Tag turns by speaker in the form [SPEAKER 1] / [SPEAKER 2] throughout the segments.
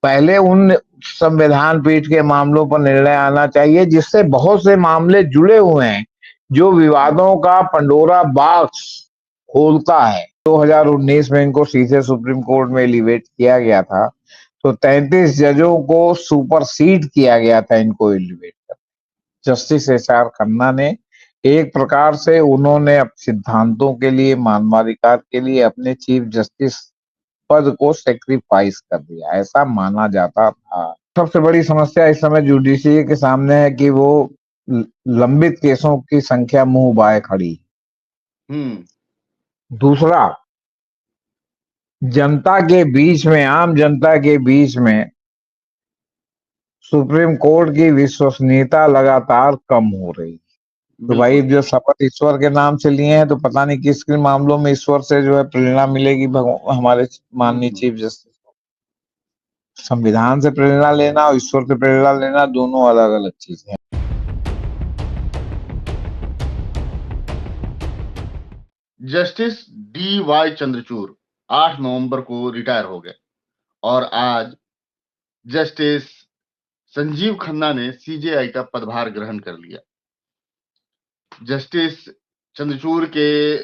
[SPEAKER 1] पहले उन संविधान पीठ के मामलों पर निर्णय आना चाहिए जिससे बहुत से मामले जुड़े हुए हैं, जो विवादों का पंडोरा बॉक्स खोलता है। 2019 में इनको सीधे सुप्रीम कोर्ट में एलिवेट किया गया था, तो 33 जजों को सुपरसीड किया गया था इनको एलिवेट कर। Justice HR. खन्ना ने एक प्रकार से उन्होंने सिद्धांतों के लिए, मानवाधिकार के लिए अपने चीफ जस्टिस पद को सेक्रीफाइस कर दिया, ऐसा माना जाता था। सबसे बड़ी समस्या इस समय जुडिशरी के सामने है कि वो लंबित केसों की संख्या मुंह बाए खड़ी। दूसरा, जनता के बीच में, आम जनता के बीच में सुप्रीम कोर्ट की विश्वसनीयता लगातार कम हो रही। तो भाई जो शपथ ईश्वर के नाम से लिए हैं, तो पता नहीं किस किन मामलों में ईश्वर से जो है प्रेरणा मिलेगी हमारे माननीय चीफ जस्टिस को। संविधान से प्रेरणा लेना और ईश्वर से प्रेरणा लेना दोनों अलग अलग चीजें हैं।
[SPEAKER 2] Justice D.Y.. चंद्रचूड़ 8 नवंबर को रिटायर हो गए और आज जस्टिस संजीव खन्ना ने सीजेआई का पदभार ग्रहण कर लिया। जस्टिस चंद्रचूड़ के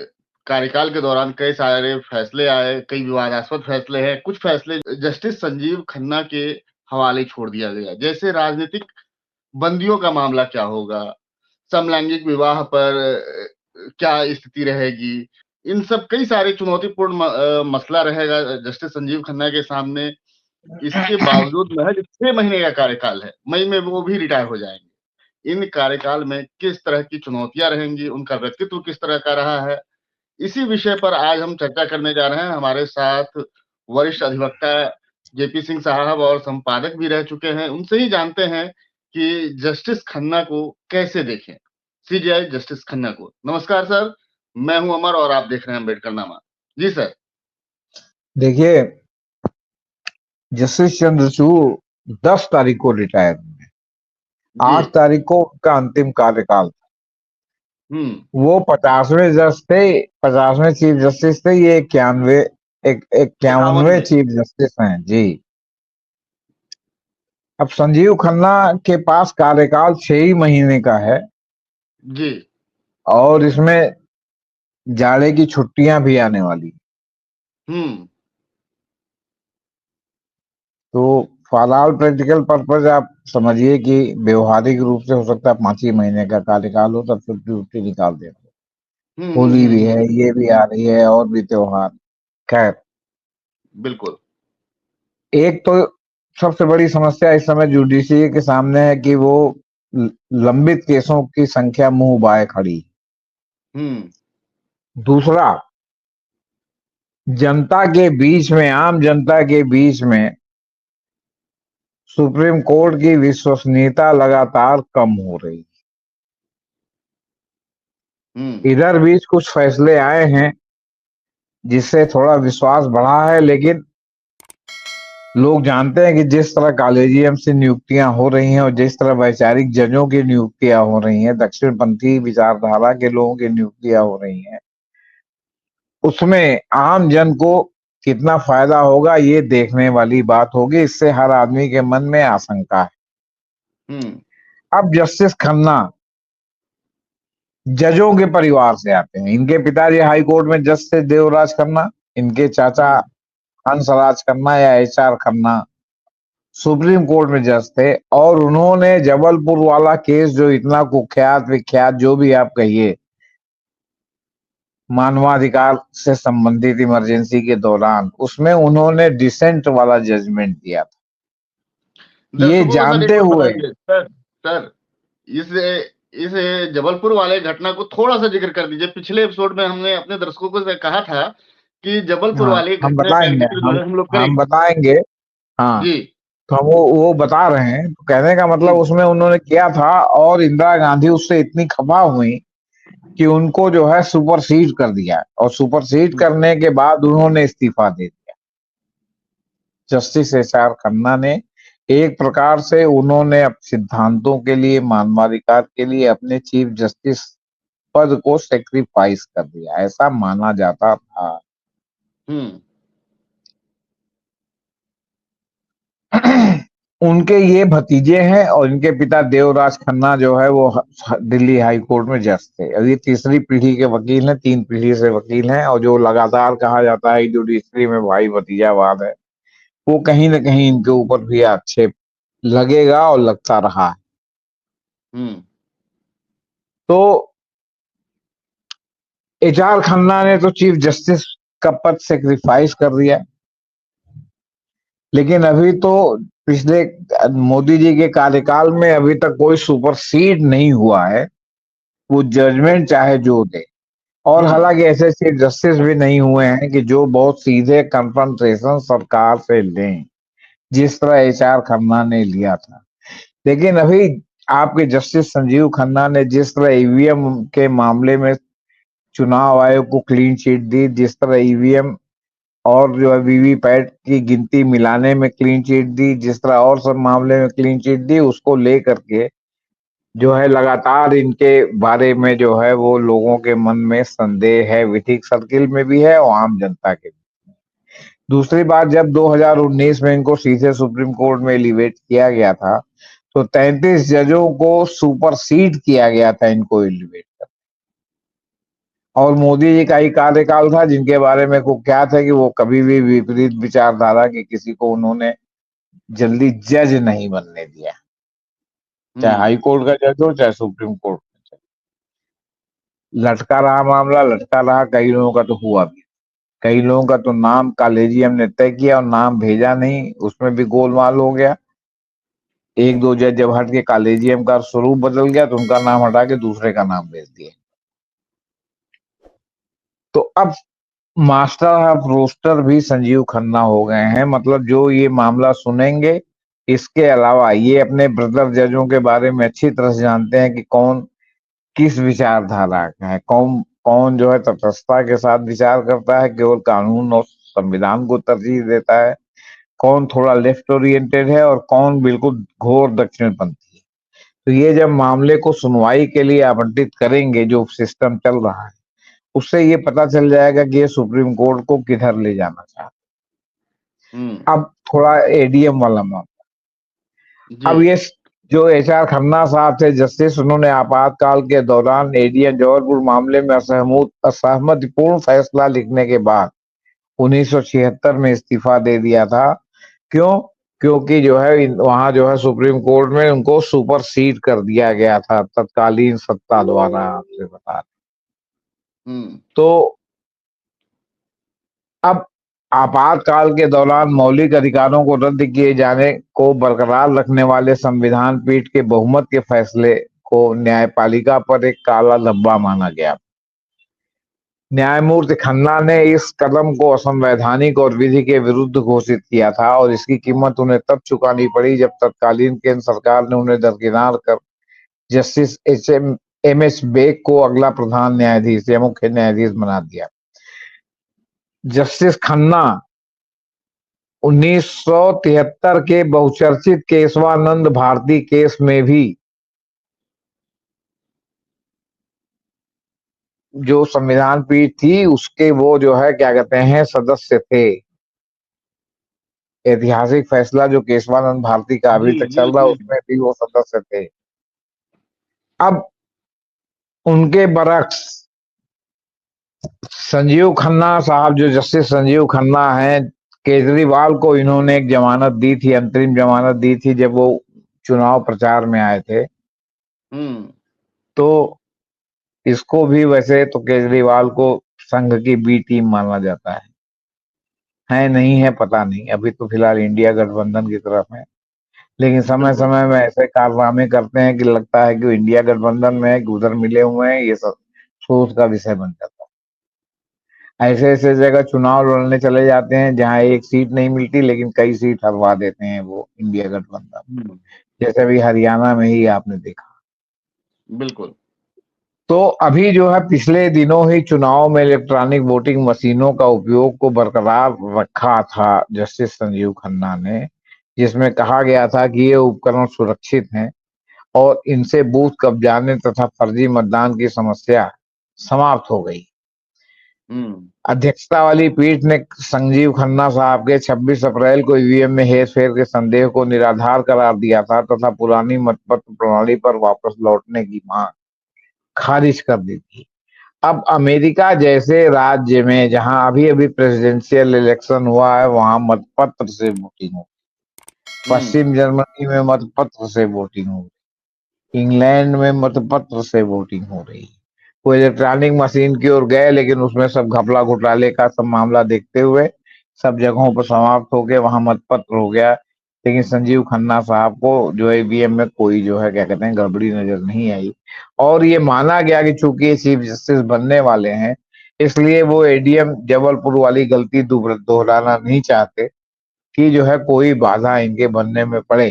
[SPEAKER 2] कार्यकाल के दौरान कई सारे फैसले आए, कई विवादास्पद फैसले हैं। कुछ फैसले जस्टिस संजीव खन्ना के हवाले छोड़ दिया गया, जैसे राजनीतिक बंदियों का मामला क्या होगा, समलैंगिक विवाह पर क्या स्थिति रहेगी, इन सब कई सारे चुनौतीपूर्ण मसला रहेगा जस्टिस संजीव खन्ना के सामने। इसके बावजूद महज 6 महीने का कार्यकाल है, मई में वो भी रिटायर हो जाएंगे। इन कार्यकाल में किस तरह की चुनौतियां रहेंगी, उनका व्यक्तित्व किस तरह का रहा है, इसी विषय पर आज हम चर्चा करने जा रहे हैं। हमारे साथ वरिष्ठ अधिवक्ता जेपी सिंह साहब और संपादक भी रह चुके हैं। उनसे ही जानते हैं कि जस्टिस खन्ना को कैसे देखें, सीजेआई जस्टिस खन्ना को। नमस्कार सर, मैं हूं अमर और आप देख रहे हैं अम्बेडकरनामा। जी सर।
[SPEAKER 1] देखिए, जस्टिस चंद्रचूड़ 10 तारीख को रिटायर हुए, 8 तारीख को उनका अंतिम कार्यकाल था। वो 50वें जज थे, 50वें चीफ जस्टिस थे। ये 51वें चीफ जस्टिस हैं जी। अब संजीव खन्ना के पास कार्यकाल 6 ही महीने का है
[SPEAKER 2] जी,
[SPEAKER 1] और इसमें जाड़े की छुट्टियां भी आने वाली। तो फॉर ऑल प्रैक्टिकल पर्पज आप समझिए कि व्यवहारिक रूप से हो सकता है 5 ही महीने का कार्यकाल हो, तब छुट्टी निकाल दे। होली भी है, ये भी आ रही है और भी त्योहार। खैर,
[SPEAKER 2] बिल्कुल।
[SPEAKER 1] एक तो सबसे बड़ी समस्या इस समय जुडिशरी के सामने है कि वो लंबित केसों की संख्या मुंह बाए खड़ी। दूसरा, जनता के बीच में, आम जनता के बीच में सुप्रीम कोर्ट की विश्वसनीयता लगातार कम हो रही। इधर बीच कुछ फैसले आए हैं जिससे थोड़ा विश्वास बढ़ा है, लेकिन लोग जानते हैं कि जिस तरह कॉलेजियम से नियुक्तियां हो रही हैं और जिस तरह वैचारिक जजों की नियुक्तियां हो रही हैं, दक्षिणपंथी विचारधारा के लोगों की नियुक्तियां हो रही हैं, उसमें आम जन को कितना फायदा होगा ये देखने वाली बात होगी। इससे हर आदमी के मन में आशंका है। अब जस्टिस खन्ना जजों के परिवार से आते हैं। इनके पिताजी हाई कोर्ट में जज थे, देवराज खन्ना। इनके चाचा हंसराज खन्ना या एच.आर. खन्ना सुप्रीम कोर्ट में जज थे और उन्होंने जबलपुर वाला केस, जो इतना कुख्यात विख्यात जो भी आप कहिए, मानवाधिकार से संबंधित इमरजेंसी के दौरान, उसमें उन्होंने डिसेंट वाला जजमेंट दिया था। ये जानते हुए
[SPEAKER 2] सर इस जबलपुर वाले घटना को थोड़ा सा जिक्र कर दीजिए। पिछले एपिसोड में हमने अपने दर्शकों को कहा था कि जबलपुर वाले
[SPEAKER 1] हम बताएंगे, हम बताएंगे। हाँ जी, तो हम वो बता रहे हैं। तो कहने का मतलब उसमें उन्होंने किया था और इंदिरा गांधी उससे इतनी खफा हुई कि उनको जो है सुपरसीड कर दिया और सुपरसीड करने के बाद उन्होंने इस्तीफा दे दिया। Justice HR. खन्ना ने एक प्रकार से उन्होंने सिद्धांतों के लिए, मानवाधिकार के लिए अपने चीफ जस्टिस पद को सेक्रीफाइस कर दिया, ऐसा माना जाता था। उनके ये भतीजे हैं और इनके पिता देवराज खन्ना जो है वो दिल्ली हाई कोर्ट में जज थे। और ये तीसरी पीढ़ी के वकील हैं, 3 पीढ़ी से वकील हैं। और जो लगातार कहा जाता है जुडिशरी में भाई भतीजावाद है, वो कहीं ना कहीं इनके ऊपर भी आक्षेप लगेगा और लगता रहा है। तो एच.आर. खन्ना ने तो चीफ जस्टिस का पद सेक्रीफाइस कर दिया, लेकिन अभी तो पिछले मोदी जी के कार्यकाल में अभी तक कोई सुपरसीड नहीं हुआ है। वो जजमेंट चाहे जो दे, और हालांकि ऐसे चीफ जस्टिस भी नहीं हुए हैं कि जो बहुत सीधे कन्फ्रंटेशन सरकार से लें, जिस तरह एच.आर. खन्ना ने लिया था। लेकिन अभी आपके जस्टिस संजीव खन्ना ने जिस तरह ईवीएम के मामले में चुनाव आयोग को क्लीन चिट दी, जिस तरह ईवीएम और जो है वीवीपैट की गिनती मिलाने में क्लीन चिट दी, जिस तरह और सब मामले में क्लीन चिट दी, उसको लेकर के जो है लगातार इनके बारे में जो है वो लोगों के मन में संदेह है, विधिक सर्किल में भी है और आम जनता के भी। दूसरी बात, जब 2019 में इनको सीधे सुप्रीम कोर्ट में एलिवेट किया गया था, तो 33 जजों को सुपरसीड किया गया था इनको एलिवेट कर। और मोदी जी का ही कार्यकाल था जिनके बारे में कुख्यात है कि वो कभी भी विपरीत विचारधारा के किसी को उन्होंने जल्दी जज नहीं बनने दिया, चाहे हाई कोर्ट का जज हो चाहे सुप्रीम कोर्ट का जज। लटका रहा मामला, लटका रहा। कई लोगों का तो हुआ भी, कई लोगों का तो नाम कॉलेजियम ने तय किया और नाम भेजा नहीं, उसमें भी गोलमाल हो गया। एक दो जज जब हट के कॉलेजियम का स्वरूप बदल गया तो उनका नाम हटा के दूसरे का नाम भेज दिया। तो अब मास्टर ऑफ रोस्टर भी संजीव खन्ना हो गए हैं। मतलब जो ये मामला सुनेंगे, इसके अलावा ये अपने ब्रदर जजों के बारे में अच्छी तरह से जानते हैं कि कौन किस विचारधारा का है, कौन कौन जो है तटस्थता के साथ विचार करता है, केवल कानून और संविधान को तरजीह देता है, कौन थोड़ा लेफ्ट ओरिएंटेड है और कौन बिल्कुल घोर दक्षिणपंथी है। तो ये जब मामले को सुनवाई के लिए आवंटित करेंगे, जो सिस्टम चल रहा है, उससे ये पता चल जाएगा कि ये सुप्रीम कोर्ट को किधर ले जाना चाहते। अब थोड़ा एडीएम वाला मामला। अब ये जो एच.आर. खन्ना साहब थे जस्टिस, उन्होंने आपातकाल के दौरान एडीएम जबलपुर मामले में असहमतिपूर्ण फैसला लिखने के बाद 1976 में इस्तीफा दे दिया था। क्यों? क्योंकि जो है वहां जो है सुप्रीम कोर्ट में उनको सुपरसीड कर दिया गया था तत्कालीन सत्ता द्वारा, आपसे बता रहे। तो अब आपातकाल के दौरान मौलिक अधिकारों को रद्द किए जाने को बरकरार रखने वाले संविधान पीठ के बहुमत के फैसले को न्यायपालिका पर एक काला धब्बा माना गया। न्यायमूर्ति खन्ना ने इस कदम को असंवैधानिक और विधि के विरुद्ध घोषित किया था और इसकी कीमत उन्हें तब चुकानी पड़ी जब तत्कालीन केंद्र सरकार ने उन्हें दरकिनार कर जस्टिस एम.एच. बेग को अगला प्रधान न्यायाधीश या मुख्य न्यायाधीश बना दिया। जस्टिस खन्ना 1973 के बहुचर्चित केशवानंद भारती केस में भी जो संविधान पीठ थी उसके वो जो है क्या कहते हैं सदस्य थे। ऐतिहासिक फैसला जो केशवानंद भारती का अभी तक चल रहा है उसमें भी वो सदस्य थे। अब उनके बरक्स संजीव खन्ना साहब, जो जस्टिस संजीव खन्ना हैं, केजरीवाल को इन्होंने एक जमानत दी थी, अंतरिम जमानत दी थी जब वो चुनाव प्रचार में आए थे। तो इसको भी वैसे तो केजरीवाल को संघ की बी टीम माना जाता है नहीं है पता नहीं, अभी तो फिलहाल इंडिया गठबंधन की तरफ है। लेकिन समय समय में ऐसे कारनामे करते हैं कि लगता है कि वो इंडिया गठबंधन में है कि उधर मिले हुए हैं, ये सब सोच का विषय बन जाता है। ऐसे ऐसे जगह चुनाव लड़ने चले जाते हैं जहां एक सीट नहीं मिलती लेकिन कई सीट हरवा देते हैं वो इंडिया गठबंधन, जैसे अभी हरियाणा में ही आपने देखा।
[SPEAKER 2] बिल्कुल।
[SPEAKER 1] तो अभी जो है पिछले दिनों ही चुनाव में इलेक्ट्रॉनिक वोटिंग मशीनों का उपयोग को बरकरार रखा था जस्टिस संजीव खन्ना ने, जिसमें कहा गया था कि ये उपकरण सुरक्षित हैं और इनसे बूथ कब्जाने तथा फर्जी मतदान की समस्या समाप्त हो गई। अध्यक्षता वाली पीठ ने संजीव खन्ना साहब के 26 अप्रैल को ईवीएम में हेरफेर के संदेह को निराधार करार दिया था तथा पुरानी मतपत्र प्रणाली पर वापस लौटने की मांग खारिज कर दी थी। अब अमेरिका जैसे राज्य में जहां अभी अभी प्रेसिडेंशियल इलेक्शन हुआ है, वहां मतपत्र से वोटिंग हो, पश्चिम जर्मनी में मतपत्र से वोटिंग हो, इंग्लैंड में मतपत्र से वोटिंग हो रही है। वो इलेक्ट्रॉनिक मशीन की ओर गए, लेकिन उसमें सब घपला घोटाले का सब मामला देखते हुए सब जगहों पर समाप्त हो गए, वहां मतपत्र हो गया। लेकिन संजीव खन्ना साहब को जो है ईवीएम में कोई जो है क्या कहते हैं गड़बड़ी नजर नहीं आई, और ये माना गया कि चूंकि ये चीफ जस्टिस बनने वाले हैं, इसलिए वो एडीएम जबलपुर वाली गलती दोहराना नहीं चाहते कि जो है कोई बाधा इनके बनने में पड़े।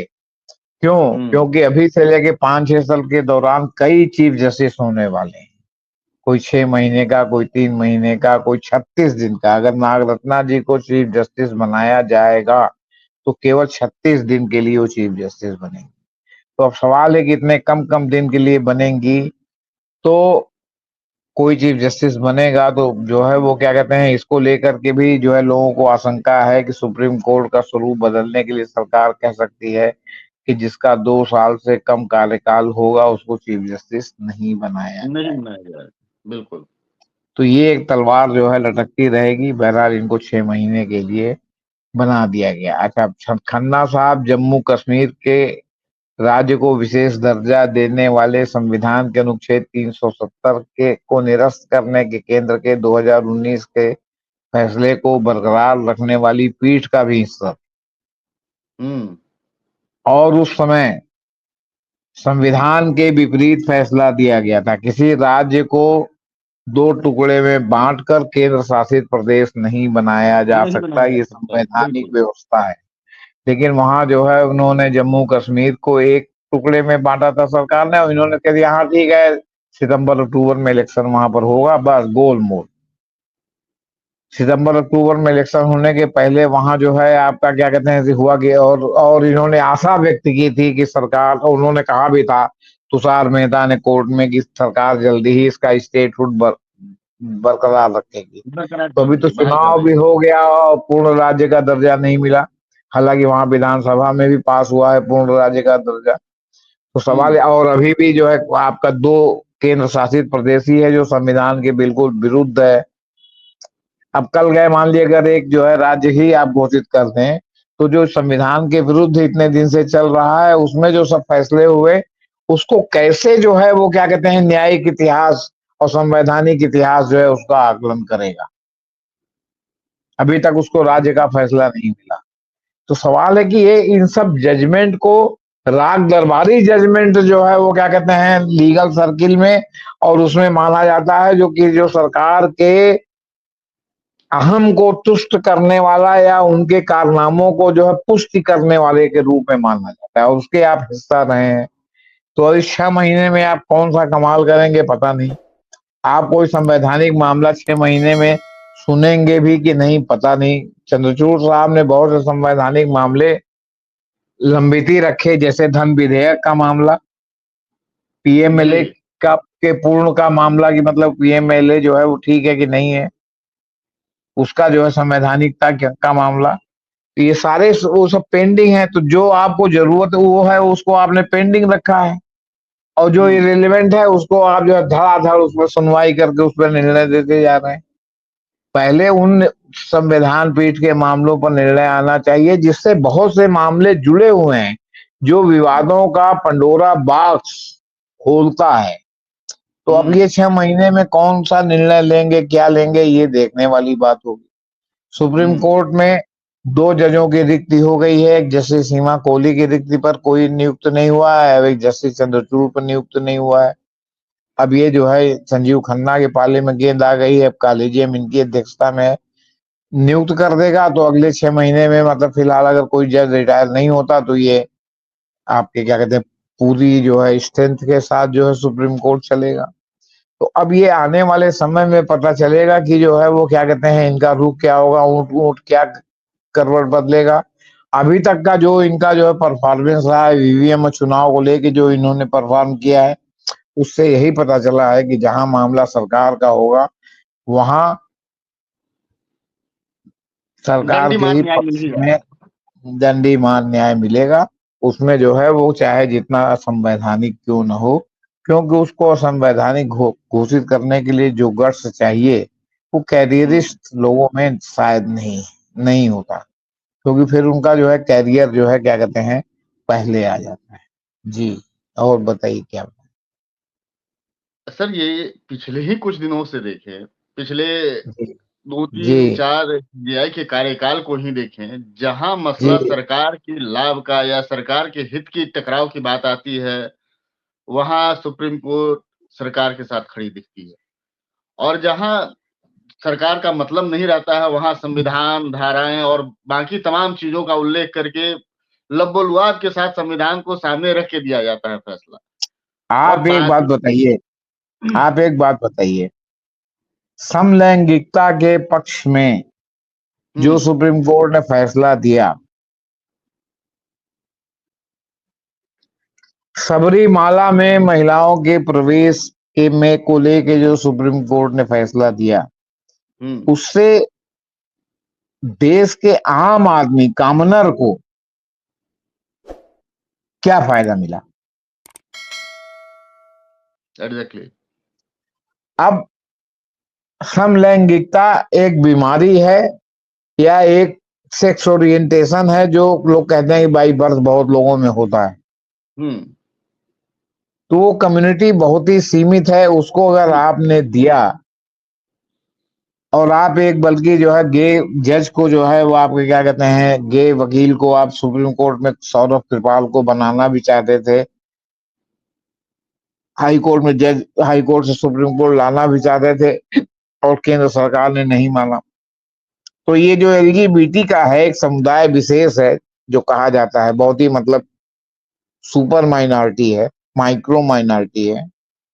[SPEAKER 1] क्यों? क्योंकि अभी से लेके 5-6 साल के दौरान कई चीफ जस्टिस होने वाले हैं। कोई 6 महीने का, कोई 3 महीने का, कोई 36 दिन का। अगर नागरत्ना जी को चीफ जस्टिस बनाया जाएगा तो केवल 36 दिन के लिए वो चीफ जस्टिस बनेंगी। तो अब सवाल है कि इतने कम कम दिन के लिए बनेंगी, तो कोई चीफ जस्टिस बनेगा तो जो है वो क्या कहते हैं, इसको लेकर के भी जो है लोगों को आशंका है कि सुप्रीम कोर्ट का स्वरूप बदलने के लिए सरकार कह सकती है कि जिसका 2 साल से कम कार्यकाल होगा उसको चीफ जस्टिस नहीं बनाया
[SPEAKER 2] जाए। बिल्कुल।
[SPEAKER 1] तो ये एक तलवार जो है लटकती रहेगी। बहरहाल इनको 6 महीने के लिए बना दिया गया। अच्छा, खन्ना साहब जम्मू कश्मीर के राज्य को विशेष दर्जा देने वाले संविधान के अनुच्छेद 370 के को निरस्त करने के केंद्र के 2019 के फैसले को बरकरार रखने वाली पीठ का भी हिस्सा। और उस समय संविधान के विपरीत फैसला दिया गया था। किसी राज्य को 2 टुकड़े में बांटकर केंद्र शासित प्रदेश नहीं बनाया जा सकता, ये संवैधानिक व्यवस्था है। लेकिन वहां जो है उन्होंने जम्मू कश्मीर को एक टुकड़े में बांटा था सरकार ने, और इन्होंने कह दिया हाँ ठीक है, सितंबर अक्टूबर में इलेक्शन वहां पर होगा, बस गोलमोल। सितंबर अक्टूबर में इलेक्शन होने के पहले वहां जो है आपका क्या कहते हैं हुआ कि, और इन्होंने आशा व्यक्त की थी कि सरकार, और उन्होंने कहा भी था तुषार मेहता ने कोर्ट में कि सरकार जल्दी ही इसका स्टेटहुड बरकरार रखेगी। तो अभी तो चुनाव भी हो गया और पूर्ण राज्य का दर्जा नहीं मिला। हालांकि वहां विधानसभा में भी पास हुआ है पूर्ण राज्य का दर्जा। तो सवाल, और अभी भी जो है आपका 2 केंद्र शासित प्रदेश ही है जो संविधान के बिल्कुल विरुद्ध है। अब कल गए मान लीजिए अगर एक जो है राज्य ही आप घोषित कर दें, तो जो संविधान के विरुद्ध इतने दिन से चल रहा है उसमें जो सब फैसले हुए उसको कैसे जो है वो क्या कहते हैं न्यायिक इतिहास और संवैधानिक इतिहास जो है उसका आकलन करेगा। अभी तक उसको राज्य का फैसला नहीं मिला। तो सवाल है कि ये इन सब जजमेंट को राग दरबारी जजमेंट जो है वो क्या कहते हैं लीगल सर्किल में, और उसमें माना जाता है जो कि जो सरकार के अहम को तुष्ट करने वाला या उनके कारनामों को जो है पुष्टि करने वाले के रूप में माना जाता है, और उसके आप हिस्सा रहे हैं। तो इस 6 महीने में आप कौन सा कमाल करेंगे पता नहीं। आप कोई संवैधानिक मामला 6 महीने में सुनेंगे भी कि नहीं पता नहीं। चंद्रचूड़ साहब ने बहुत से संवैधानिक मामले लंबित ही रखे, जैसे धन विधेयक का मामला, पीएमएलए का के पूर्ण का मामला कि मतलब पीएमएलए जो है वो ठीक है कि नहीं है, उसका जो है संवैधानिकता का मामला। ये सारे वो सब पेंडिंग है। तो जो आपको जरूरत वो है उसको आपने पेंडिंग रखा है, और जो इरेलीवेंट है उसको आप जो है धड़ाधड़ उस पर सुनवाई करके उस पर निर्णय देते जा रहे हैं। पहले उन संविधान पीठ के मामलों पर निर्णय आना चाहिए जिससे बहुत से मामले जुड़े हुए हैं, जो विवादों का पंडोरा बॉक्स खोलता है। तो अब ये 6 महीने में कौन सा निर्णय लेंगे, क्या लेंगे, ये देखने वाली बात होगी। सुप्रीम कोर्ट में 2 जजों की रिक्ति हो गई है। एक जस्टिस सीमा कोहली की रिक्ति पर कोई नियुक्त नहीं हुआ है, अब एक जस्टिस चंद्रचूड़ पर नियुक्त नहीं हुआ है। अब ये जो है संजीव खन्ना के पाले में गेंद आ गई है। अब कॉलेजियम इनकी अध्यक्षता में नियुक्त कर देगा, तो अगले 6 महीने में मतलब फिलहाल अगर कोई जज रिटायर नहीं होता तो ये आपके क्या कहते हैं पूरी जो है स्ट्रेंथ के साथ जो है सुप्रीम कोर्ट चलेगा। तो अब ये आने वाले समय में पता चलेगा कि जो है वो क्या कहते हैं इनका रुख क्या होगा, ऊंट ऊंट क्या करवट बदलेगा। अभी तक का जो इनका जो है परफॉर्मेंस रहा है ईवीएम और चुनाव को लेके जो इन्होंने परफॉर्म किया है, उससे यही पता चला है कि जहां मामला सरकार का होगा वहां सरकार
[SPEAKER 2] दंडी
[SPEAKER 1] के
[SPEAKER 2] मान
[SPEAKER 1] ही
[SPEAKER 2] न्याय मिल
[SPEAKER 1] पक्ष
[SPEAKER 2] ही
[SPEAKER 1] में
[SPEAKER 2] जाएगा।
[SPEAKER 1] दंडी मान न्याय मिलेगा। उसमें जो है वो चाहे जितना असंवैधानिक क्यों न हो, क्योंकि उसको असंवैधानिक घोषित करने के लिए जो गट्स चाहिए वो
[SPEAKER 2] हम्म।
[SPEAKER 1] कैरियरिस्ट लोगों में शायद नहीं नहीं होता, क्योंकि फिर उनका जो है कैरियर जो है क्या कहते हैं पहले आ जाता है। जी, और बताइए क्या।
[SPEAKER 2] सर ये पिछले ही कुछ दिनों से देखें, पिछले
[SPEAKER 1] जी
[SPEAKER 2] दो
[SPEAKER 1] जी
[SPEAKER 2] तीन चार सीजेआई के कार्यकाल को ही देखें, जहां
[SPEAKER 1] जी
[SPEAKER 2] मसला सरकार की लाभ का या सरकार के हित की टकराव की बात आती है, वहां सुप्रीम कोर्ट सरकार के साथ खड़ी दिखती है। और जहां सरकार का मतलब नहीं रहता है, वहां संविधान धाराएं और बाकी तमाम चीजों का उल्लेख करके लब्बोलुआब के साथ संविधान को सामने रख के दिया जाता है फैसला। और
[SPEAKER 1] आप एक बात
[SPEAKER 2] बाकी
[SPEAKER 1] बताइए, आप एक बात बताइए, समलैंगिकता के पक्ष में जो
[SPEAKER 2] हम्म।
[SPEAKER 1] सुप्रीम कोर्ट ने फैसला दिया, सबरीमाला में महिलाओं के प्रवेश के में को लेके जो सुप्रीम कोर्ट ने फैसला दिया,
[SPEAKER 2] हम्म।
[SPEAKER 1] उससे देश के आम आदमी कामनर को क्या फायदा मिला।
[SPEAKER 2] एग्जैक्टली।
[SPEAKER 1] अब समलैंगिकता एक बीमारी है या एक सेक्स ओरिएंटेशन है जो लोग कहते हैं कि बाई बर्थ बहुत लोगों में होता है,
[SPEAKER 2] हम्म।
[SPEAKER 1] तो वो कम्युनिटी बहुत ही सीमित है। उसको अगर आपने दिया और आप एक बल्कि जो है गे जज को जो है वो आपके क्या कहते हैं गे वकील को आप सुप्रीम कोर्ट में सौरभ कृपाल को बनाना भी चाहते थे, हाई कोर्ट में जज हाई कोर्ट से सुप्रीम कोर्ट लाना भी चाहते थे और केंद्र सरकार ने नहीं माना। तो ये जो एलजीबीटी का है एक समुदाय विशेष है जो कहा जाता है, बहुत ही मतलब सुपर माइनॉरिटी है, माइक्रो माइनॉरिटी है,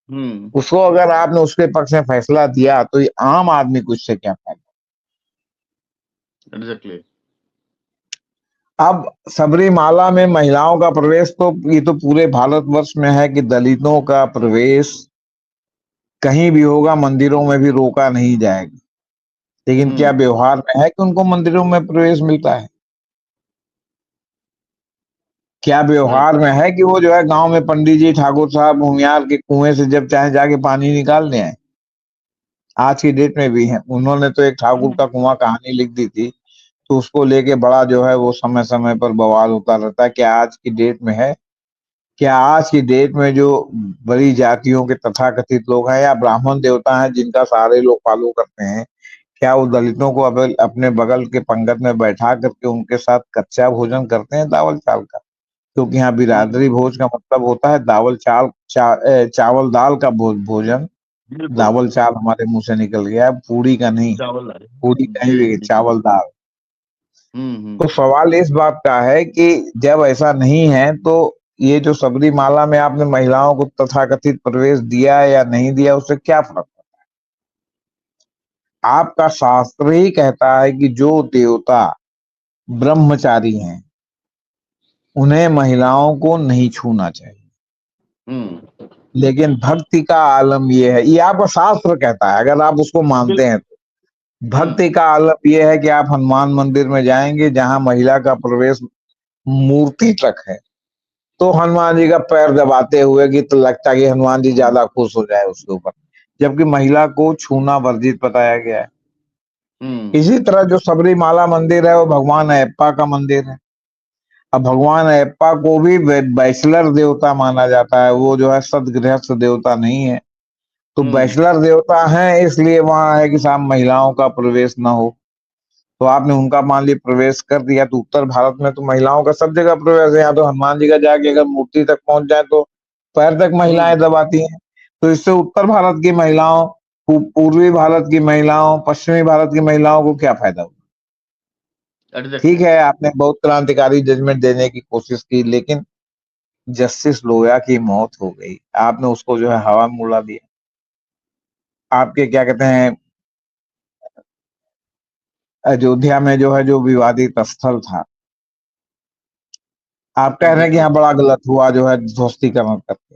[SPEAKER 2] हम्म।
[SPEAKER 1] उसको अगर आपने उसके पक्ष में फैसला दिया तो ये आम आदमी को इससे क्या फायदा।
[SPEAKER 2] एग्जैक्टली।
[SPEAKER 1] अब सबरीमाला में महिलाओं का प्रवेश तो ये तो पूरे भारतवर्ष में है कि दलितों का प्रवेश कहीं भी होगा, मंदिरों में भी रोका नहीं जाएगा, लेकिन क्या
[SPEAKER 2] हम्म।
[SPEAKER 1] व्यवहार में है कि उनको मंदिरों में प्रवेश मिलता है? क्या
[SPEAKER 2] नहीं।
[SPEAKER 1] व्यवहार में है कि वो जो है गांव में पंडित जी ठाकुर साहब भूमियार के कुएं से जब चाहे जाके पानी निकाल ले आए? आज की डेट में भी है। उन्होंने तो एक ठाकुर का कुआं कहानी लिख दी थी, तो उसको लेके बड़ा जो है वो समय समय पर बवाल होता रहता है। क्या आज की डेट में है, क्या आज की डेट में जो बड़ी जातियों के तथाकथित लोग हैं या ब्राह्मण देवता हैं जिनका सारे लोग फॉलो करते हैं, क्या वो दलितों को अपने बगल के पंगत में बैठा करके उनके साथ कच्चा भोजन करते हैं दावल चावल का? क्योंकि यहाँ
[SPEAKER 2] हम्म।
[SPEAKER 1] बिरादरी भोज का मतलब होता है दावल चावल दाल का भोजन।
[SPEAKER 2] बिल्कुल।
[SPEAKER 1] दावल चाल हमारे मुंह से निकल गया है, पूरी का नहीं,
[SPEAKER 2] चावल लाए।
[SPEAKER 1] पूरी
[SPEAKER 2] जी
[SPEAKER 1] कहीं भी
[SPEAKER 2] जी।
[SPEAKER 1] चावल दाल।
[SPEAKER 2] हम्म।
[SPEAKER 1] तो सवाल इस बात का है कि जब ऐसा नहीं है तो ये जो सबरीमाला में आपने महिलाओं को तथाकथित प्रवेश दिया या नहीं दिया उससे क्या फर्क पड़ता है? आपका शास्त्र ही कहता है कि जो देवता ब्रह्मचारी हैं उन्हें महिलाओं को नहीं छूना चाहिए,
[SPEAKER 2] हम्म।
[SPEAKER 1] लेकिन भक्ति का आलम ये है, ये आपका शास्त्र कहता है अगर आप उसको मानते
[SPEAKER 2] बिल्कुल।
[SPEAKER 1] हैं तो।
[SPEAKER 2] हम्म।
[SPEAKER 1] भक्ति का आलम ये है कि आप हनुमान मंदिर में जाएंगे जहां महिला का प्रवेश मूर्ति तक है, तो हनुमान जी का पैर दबाते हुए कि तो लगता है कि हनुमान जी ज्यादा खुश हो जाए उसके ऊपर, जबकि महिला को छूना वर्जित बताया गया है।
[SPEAKER 2] हम्म।
[SPEAKER 1] इसी तरह जो सबरीमाला मंदिर है वो भगवान अयप्पा का मंदिर है। अब भगवान अयप्पा को भी बैचलर देवता माना जाता है, वो जो है सदगृहस्थ देवता नहीं है। तो
[SPEAKER 2] हम्म।
[SPEAKER 1] बैचलर देवता हैं इसलिए वहां है कि साहब महिलाओं का प्रवेश ना हो। तो आपने उनका मान लिया प्रवेश कर दिया, तो उत्तर भारत में तो महिलाओं का सब जगह प्रवेश है। यहाँ तो हनुमान जी का जाके अगर मूर्ति तक पहुंच जाए तो पैर तक
[SPEAKER 2] हम्म।
[SPEAKER 1] महिलाएं दबाती हैं। तो इससे उत्तर भारत की महिलाओं, पूर्वी भारत की महिलाओं, पश्चिमी भारत की महिलाओं को क्या फायदा हुआ? ठीक
[SPEAKER 2] एग्जैक्टली।
[SPEAKER 1] है, आपने बहुत क्रांतिकारी जजमेंट देने की कोशिश की, लेकिन जस्टिस लोया की मौत हो गई, आपने उसको जो है हवा में उड़ा दिया। आपके क्या कहते हैं अयोध्या में जो है जो विवादित स्थल था, आप कह रहे हैं कि
[SPEAKER 2] बिल्कुल।
[SPEAKER 1] यहाँ बड़ा गलत हुआ जो है ध्वस्तीकरण करके,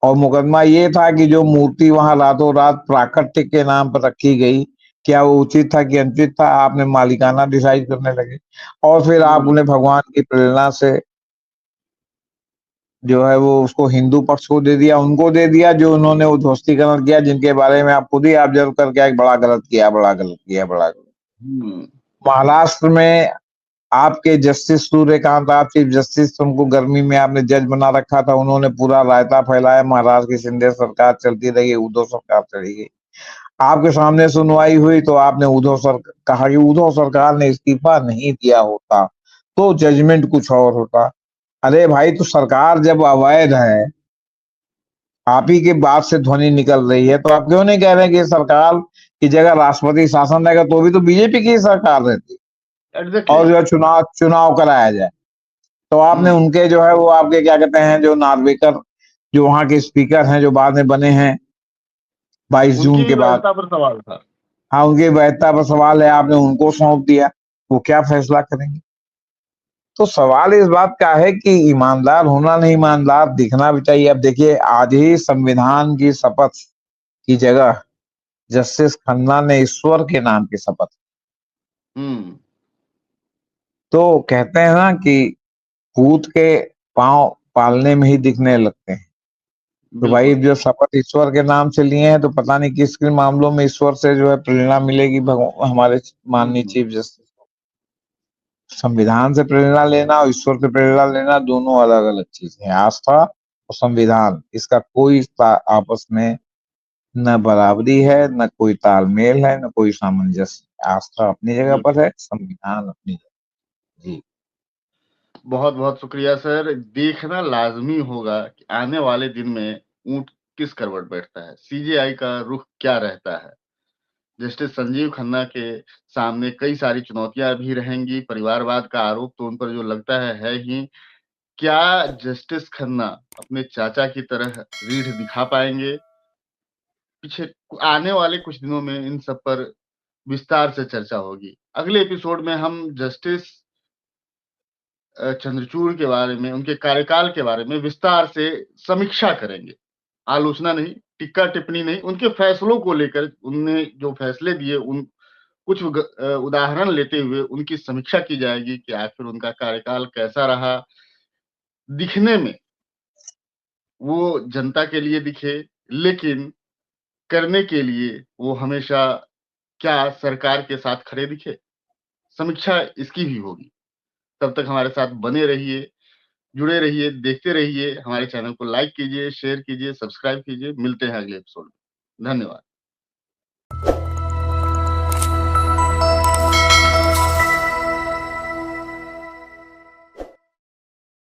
[SPEAKER 1] और मुकदमा ये था कि जो मूर्ति वहां रातों रात प्राकृतिक के नाम पर रखी गई क्या वो उचित था कि अनुचित था, आपने मालिकाना डिसाइड करने लगे। और फिर आप उन्हें भगवान की प्रेरणा से जो है वो उसको हिंदू पक्ष को दे दिया, उनको दे दिया जो उन्होंने वो ध्वस्तीकरण किया, जिनके बारे में आप खुद ही ऑब्जर्व करके आए, बड़ा गलत किया, बड़ा गलत किया, बड़ा गलत। महाराष्ट्र में आपके जस्टिस सूर्यकांत, आप चीफ जस्टिस, उनको गर्मी में आपने जज बना रखा था, उन्होंने पूरा रायता फैलाया, महाराष्ट्र की शिंदे सरकार चलती रही, उद्धव सरकार चली गई। आपके सामने सुनवाई हुई तो आपने कहा कि उद्धव सरकार ने इस्तीफा नहीं दिया होता तो जजमेंट कुछ और होता। अरे भाई, तो सरकार जब अवैध है, आप ही के बात से ध्वनि निकल रही है, तो आप क्यों नहीं कह रहे हैं कि सरकार की जगह राष्ट्रपति शासन रहेगा, तो भी तो बीजेपी की सरकार रहती
[SPEAKER 2] एग्जैक्टली।
[SPEAKER 1] और जो है चुनाव चुनाव कराया जाए। तो आपने उनके जो है वो आपके क्या कहते हैं, जो नार्वेकर, जो वहां के स्पीकर हैं, जो बाद में बने हैं 22
[SPEAKER 2] उनकी
[SPEAKER 1] जून
[SPEAKER 2] भी
[SPEAKER 1] के बाद,
[SPEAKER 2] वैधता पर सवाल था।
[SPEAKER 1] हाँ, उनकी वैधता पर सवाल है, आपने उनको सौंप दिया, वो क्या फैसला करेंगे। तो सवाल इस बात का है कि ईमानदार होना नहीं, ईमानदार दिखना भी चाहिए। अब देखिए, आज ही संविधान की शपथ की जगह जस्टिस खन्ना ने ईश्वर के नाम की शपथ। तो कहते हैं ना कि भूत के पांव पालने में ही दिखने लगते हैं। तो भाई,
[SPEAKER 2] बिल्कुल।
[SPEAKER 1] जो शपथ ईश्वर के नाम से लिए हैं, तो पता नहीं किस किन मामलों में ईश्वर से जो है प्रेरणा मिलेगी हमारे माननीय चीफ जस्टिस को। संविधान से प्रेरणा लेना और ईश्वर से प्रेरणा लेना दोनों अलग अलग चीजें हैं। आस्था और संविधान, इसका कोई आपस में न बराबरी है, न कोई तालमेल है, न कोई सामंजस्य। आस्था अपनी जगह पर
[SPEAKER 2] बिल्कुल।
[SPEAKER 1] है, संविधान अपनी जगह। जी।
[SPEAKER 2] बहुत बहुत शुक्रिया सर। देखना लाजमी होगा कि आने वाले दिन में ऊंट किस करवट बैठता है, सीजेआई का रुख क्या रहता है। जस्टिस संजीव खन्ना के सामने कई सारी चुनौतियां भी रहेंगी। परिवारवाद का आरोप तो उन पर जो लगता है ही। क्या जस्टिस खन्ना अपने चाचा की तरह रीढ़ दिखा पाएंगे? पीछे आने वाले कुछ दिनों में इन सब पर विस्तार से चर्चा होगी। अगले एपिसोड में हम जस्टिस चंद्रचूड़ के बारे में, उनके कार्यकाल के बारे में विस्तार से समीक्षा करेंगे। आलोचना नहीं, टिक्का टिप्पणी नहीं, उनके फैसलों को लेकर, उनने जो फैसले दिए उन कुछ उदाहरण लेते हुए उनकी समीक्षा की जाएगी कि आखिर उनका कार्यकाल कैसा रहा। दिखने में वो जनता के लिए दिखे, लेकिन करने के लिए वो हमेशा क्या सरकार के साथ खड़े दिखे? समीक्षा इसकी भी होगी। तब तक हमारे साथ बने रहिए, जुड़े रहिए, देखते रहिए। हमारे चैनल को लाइक कीजिए, शेयर कीजिए, सब्सक्राइब कीजिए। मिलते हैं अगले एपिसोड में। धन्यवाद।